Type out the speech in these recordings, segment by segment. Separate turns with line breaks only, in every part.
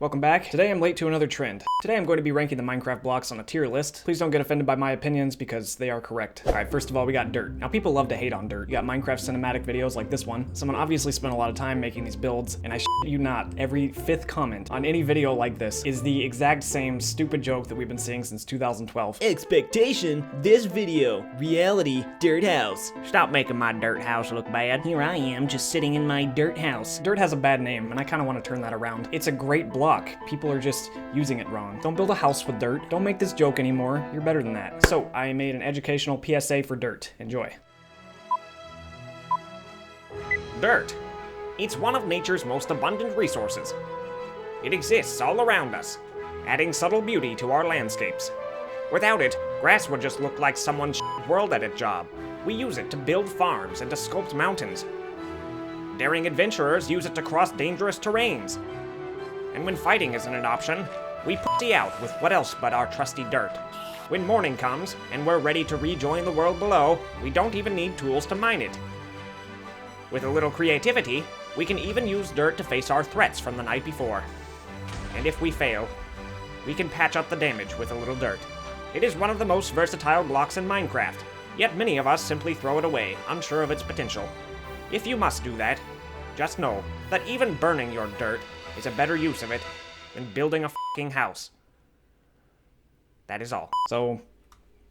Welcome back. Today I'm late to another trend. Today I'm going to be ranking the Minecraft blocks on a tier list. Please don't get offended by my opinions because they are correct. Alright, first of all, we got dirt. Now people love to hate on dirt. You got Minecraft cinematic videos like this one. Someone obviously spent a lot of time making these builds, and I shit you not, every 5th comment on any video like this is the exact same stupid joke that we've been seeing since 2012.
Expectation, this video. Reality, dirt house.
Stop making my dirt house look bad. Here I am, just sitting in my dirt house.
Dirt has a bad name, and I kind of want to turn that around. It's a great block. People are just using it wrong. Don't build a house with dirt. Don't make this joke anymore. You're better than that. So I made an educational PSA for dirt. Enjoy.
Dirt. It's one of nature's most abundant resources. It exists all around us, adding subtle beauty to our landscapes. Without it, grass would just look like someone's world edit job. We use it to build farms and to sculpt mountains. Daring adventurers use it to cross dangerous terrains. And when fighting isn't an option, we putty out with what else but our trusty dirt. When morning comes and we're ready to rejoin the world below, we don't even need tools to mine it. With a little creativity, we can even use dirt to face our threats from the night before. And if we fail, we can patch up the damage with a little dirt. It is one of the most versatile blocks in Minecraft, yet many of us simply throw it away, unsure of its potential. If you must do that, just know that even burning your dirt is a better use of it than building a f***ing house. That is all.
So,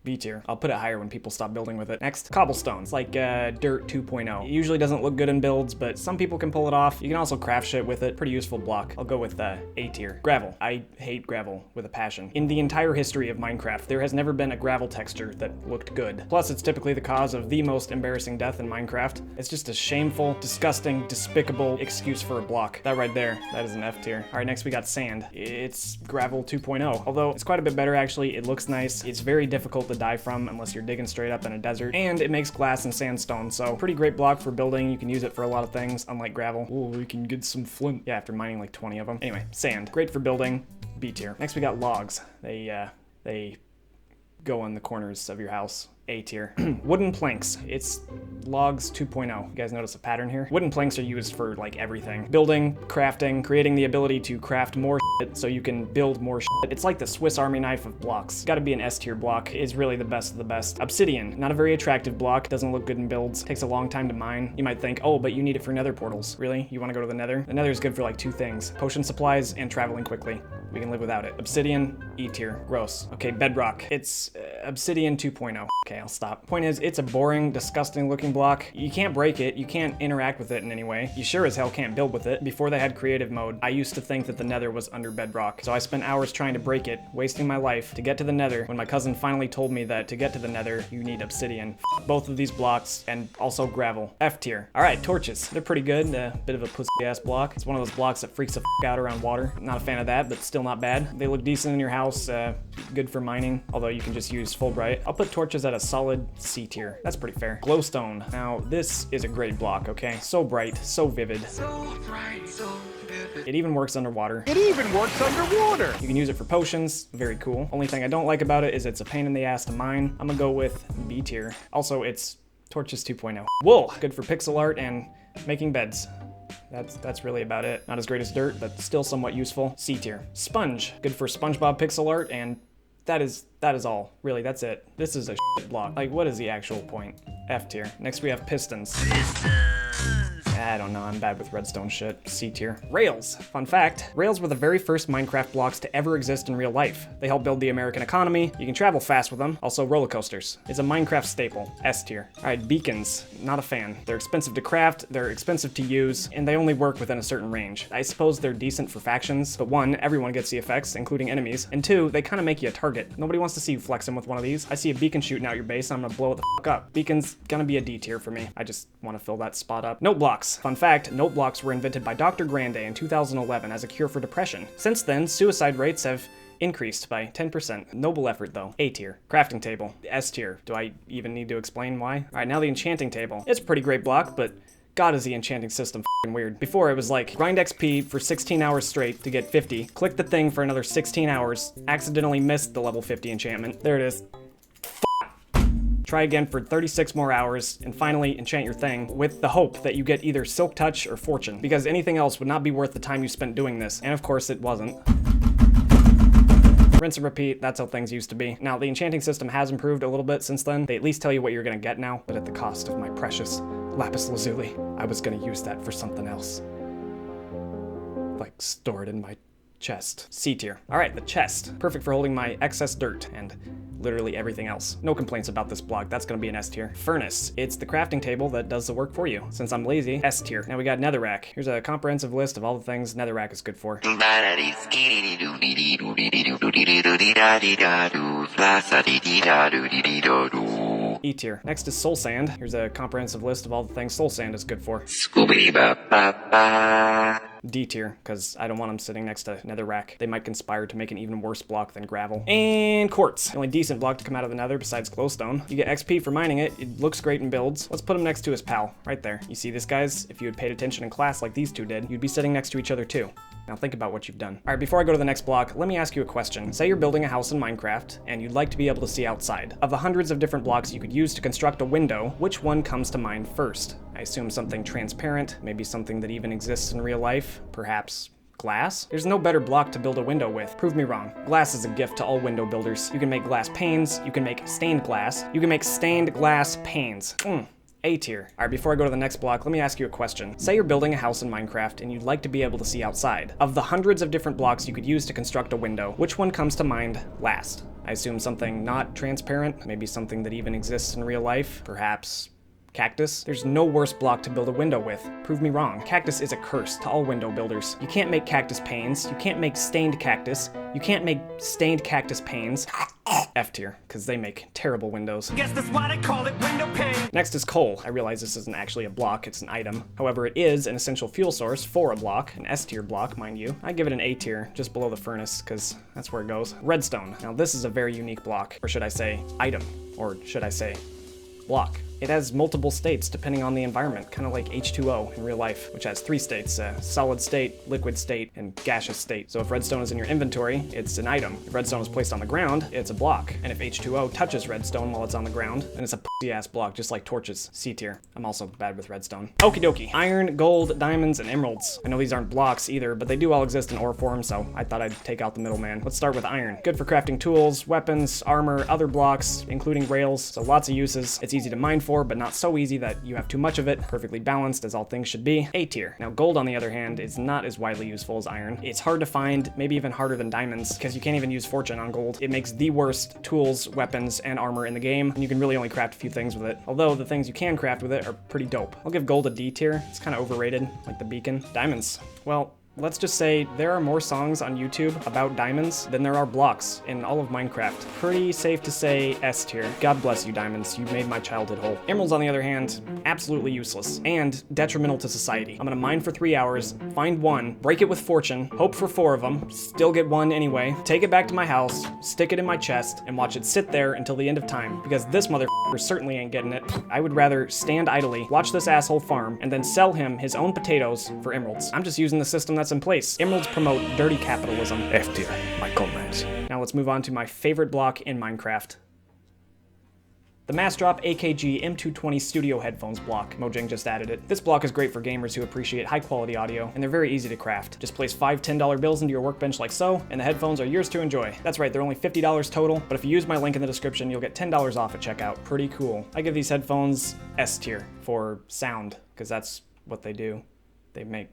B tier. I'll put it higher when people stop building with it. Next, cobblestones, like Dirt 2.0. It usually doesn't look good in builds, but some people can pull it off. You can also craft shit with it. Pretty useful block. I'll go with A tier. Gravel. I hate gravel with a passion. In the entire history of Minecraft, there has never been a gravel texture that looked good. Plus, it's typically the cause of the most embarrassing death in Minecraft. It's just a shameful, disgusting, despicable excuse for a block. That right there, that is an F tier. All right, next we got sand. It's gravel 2.0, although it's quite a bit better actually. It looks nice. It's very difficult to die from unless you're digging straight up in a desert, and it makes glass and sandstone, so pretty great block for building. You can use it for a lot of things, unlike gravel. Ooh, we can get some flint. Yeah, after mining like 20 of them. Anyway, sand, great for building. B tier. Next we got logs. They go on the corners of your house. A tier. Wooden planks. It's logs 2.0. You guys notice a pattern here? Wooden planks are used for like everything. Building, crafting, creating the ability to craft more shit so you can build more shit. It's like the Swiss Army knife of blocks. Gotta be an S tier block. Is really the best of the best. Obsidian. Not a very attractive block. Doesn't look good in builds. Takes a long time to mine. You might think, oh, but you need it for nether portals. Really? You want to go to the nether? The nether is good for like 2 things. Potion supplies and traveling quickly. We can live without it. Obsidian, E tier. Gross. Okay, bedrock. It's obsidian 2.0. Okay, I'll stop. Point is, it's a boring, disgusting looking block. You can't break it, you can't interact with it in any way. You sure as hell can't build with it. Before they had creative mode, I used to think that the nether was under bedrock. So I spent hours trying to break it, wasting my life to get to the nether when my cousin finally told me that to get to the nether, you need obsidian. Both of these blocks, and also gravel. F tier. Alright, torches. They're pretty good. A bit of a pussy ass block. It's one of those blocks that freaks the f out around water. Not a fan of that, but still not bad. They look decent in your house, good for mining, although you can just use full bright. I'll put torches at a solid C tier. That's pretty fair. Glowstone. Now, this is a great block, okay? So bright, so vivid.
So bright, so vivid.
It even works underwater.
It even works underwater.
You can use it for potions. Very cool. Only thing I don't like about it is it's a pain in the ass to mine. I'm gonna go with B tier. Also, it's torches 2.0. Wool. Good for pixel art and making beds. That's really about it. Not as great as dirt, but still somewhat useful. C tier. Sponge. Good for SpongeBob pixel art, and that is all. Really, that's it. This is a shit block. Like, what is the actual point? F tier. Next we have pistons. I don't know, I'm bad with redstone shit. C tier. Rails. Fun fact, rails were the very first Minecraft blocks to ever exist in real life. They help build the American economy. You can travel fast with them. Also, roller coasters. It's a Minecraft staple. S tier. Alright, beacons. Not a fan. They're expensive to craft, they're expensive to use, and they only work within a certain range. I suppose they're decent for factions, but 1, everyone gets the effects, including enemies, and 2, they kind of make you a target. Nobody wants to see you flexing with one of these. I see a beacon shooting out your base, I'm gonna blow it the fuck up. Beacon's gonna be a D tier for me. I just want to fill that spot up. Note blocks. Fun fact, note blocks were invented by Dr. Grande in 2011 as a cure for depression. Since then, suicide rates have increased by 10%. Noble effort though. A tier. Crafting table. S tier. Do I even need to explain why? Alright, now the enchanting table. It's a pretty great block, but God, is the enchanting system f***ing weird. Before, it was like, grind XP for 16 hours straight to get 50, click the thing for another 16 hours, accidentally missed the level 50 enchantment. There it is. try again for 36 more hours, and finally enchant your thing with the hope that you get either Silk Touch or Fortune, because anything else would not be worth the time you spent doing this, and of course it wasn't. Rinse and repeat, that's how things used to be. Now, the enchanting system has improved a little bit since then. They at least tell you what you're gonna get now, but at the cost of my precious lapis lazuli. I was gonna use that for something else. Like, store it in my chest. C tier. All right, the chest. Perfect for holding my excess dirt and literally everything else. No complaints about this block. That's gonna be an S tier. Furnace. It's the crafting table that does the work for you. Since I'm lazy, S tier. Now we got netherrack. Here's a comprehensive list of all the things netherrack is good for. E tier. Next is soul sand. Here's a comprehensive list of all the things soul sand is good for. D tier, because I don't want them sitting next to netherrack. They might conspire to make an even worse block than gravel. And quartz. The only decent block to come out of the nether besides glowstone. You get XP for mining it. It looks great in builds. Let's put him next to his pal, right there. You see this, guys? If you had paid attention in class like these two did, you'd be sitting next to each other too. Now think about what you've done. All right, before I go to the next block, let me ask you a question. Say you're building a house in Minecraft, and you'd like to be able to see outside. Of the hundreds of different blocks you could use to construct a window, which one comes to mind first? I assume something transparent, maybe something that even exists in real life, perhaps glass? There's no better block to build a window with. Prove me wrong. Glass is a gift to all window builders. You can make glass panes, you can make stained glass, you can make stained glass panes. A tier. All right, before I go to the next block, let me ask you a question. Say you're building a house in Minecraft and you'd like to be able to see outside. Of the hundreds of different blocks you could use to construct a window, which one comes to mind last? I assume something not transparent, maybe something that even exists in real life, perhaps cactus? There's no worse block to build a window with. Prove me wrong. Cactus is a curse to all window builders. You can't make cactus panes, you can't make stained cactus, you can't make stained cactus panes. F tier, because they make terrible windows.
Guess that's why they call it window pane.
Next is coal. I realize this isn't actually a block, it's an item. However, it is an essential fuel source for a block, an S tier block, mind you. I give it an A tier, just below the furnace, because that's where it goes. Redstone. Now this is a very unique block, or should I say item, or should I say block. It has multiple states depending on the environment, kind of like H2O in real life, which has 3 states, solid state, liquid state, and gaseous state. So if redstone is in your inventory, it's an item. If redstone is placed on the ground, it's a block. And if H2O touches redstone while it's on the ground, then it's a pussy-ass block, just like torches. C tier. I'm also bad with redstone. Okie dokie. Iron, gold, diamonds, and emeralds. I know these aren't blocks either, but they do all exist in ore form, so I thought I'd take out the middleman. Let's start with iron. Good for crafting tools, weapons, armor, other blocks, including rails, so lots of uses. It's easy to mine for, but not so easy that you have too much of it. Perfectly balanced, as all things should be. A tier. Now gold, on the other hand, is not as widely useful as iron. It's hard to find, maybe even harder than diamonds, because you can't even use fortune on gold. It makes the worst tools, weapons, and armor in the game, and you can really only craft a few things with it. Although the things you can craft with it are pretty dope. I'll give gold a D tier. It's kind of overrated, like the beacon. Diamonds. Well, let's just say there are more songs on YouTube about diamonds than there are blocks in all of Minecraft. Pretty safe to say S tier. God bless you, diamonds. You made my childhood whole. Emeralds, on the other hand, absolutely useless and detrimental to society. I'm gonna mine for 3 hours, find one, break it with fortune, hope for 4 of them, still get one anyway, take it back to my house, stick it in my chest, and watch it sit there until the end of time, because this motherfucker certainly ain't getting it. I would rather stand idly, watch this asshole farm, and then sell him his own potatoes for emeralds. I'm just using the system that's in place. Emeralds promote dirty capitalism. F tier, my comrades. Now let's move on to my favorite block in Minecraft. The Mass Drop AKG M220 Studio Headphones block. Mojang just added it. This block is great for gamers who appreciate high quality audio, and they're very easy to craft. Just place 5 $10 bills into your workbench like so, and the headphones are yours to enjoy. That's right, they're only $50 total, but if you use my link in the description, you'll get $10 off at checkout. Pretty cool. I give these headphones S tier for sound, because that's what they do. They make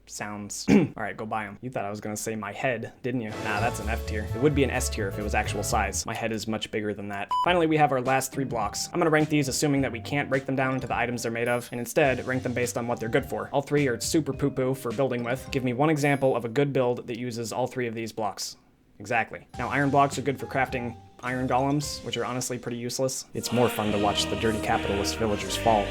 sounds. All right, go buy them. You thought I was gonna say my head, didn't you? Nah, that's an F tier. It would be an S tier if it was actual size. My head is much bigger than that. Finally, we have our last 3 blocks. I'm gonna rank these assuming that we can't break them down into the items they're made of, and instead rank them based on what they're good for. All 3 are super poo-poo for building with. Give me one example of a good build that uses all 3 of these blocks. Exactly. Now, iron blocks are good for crafting iron golems, which are honestly pretty useless. It's more fun to watch the dirty capitalist villagers fall.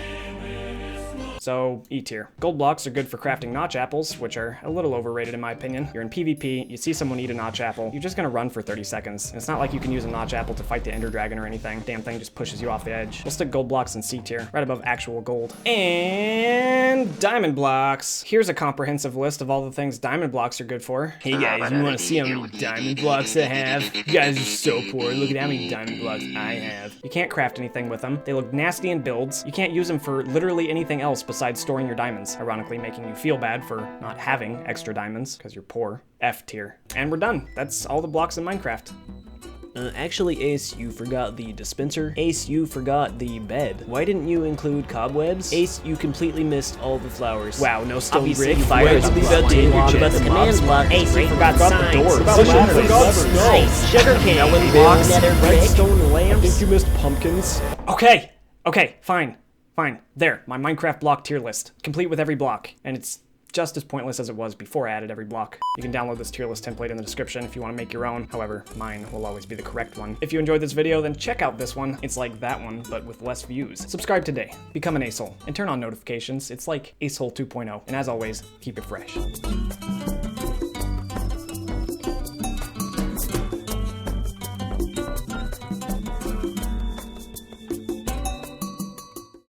So E tier. Gold blocks are good for crafting notch apples, which are a little overrated in my opinion. You're in PvP, you see someone eat a notch apple, you're just gonna run for 30 seconds. And it's not like you can use a notch apple to fight the Ender Dragon or anything. Damn thing just pushes you off the edge. We'll stick gold blocks in C tier, right above actual gold. And diamond blocks. Here's a comprehensive list of all the things diamond blocks are good for.
Hey guys, you wanna see how many diamond blocks I have? You guys are so poor, look at how many diamond blocks I have.
You can't craft anything with them. They look nasty in builds. You can't use them for literally anything else besides storing your diamonds, ironically making you feel bad for not having extra diamonds because you're poor. F tier. And we're done. That's all the blocks in Minecraft.
Actually, Ace, you forgot the dispenser. Ace, you forgot the bed. Why didn't you include cobwebs? Ace, you completely missed all the flowers.
Wow, no stone
Obviously,
brick,
you
fire,
forgot to leave out the
What about the command block?
Ace, you forgot signs.
Nice. Sugarcane.
Melon blocks,
Nether brick.
Redstone lamps.
you missed pumpkins. Okay, fine. There, my Minecraft block tier list, complete with every block, and it's just as pointless as it was before I added every block. You can download this tier list template in the description if you want to make your own. However, mine will always be the correct one. If you enjoyed this video, then check out this one. It's like that one, but with less views. Subscribe today, become an Acehole, and turn on notifications. It's like Acehole 2.0. And as always, keep it fresh.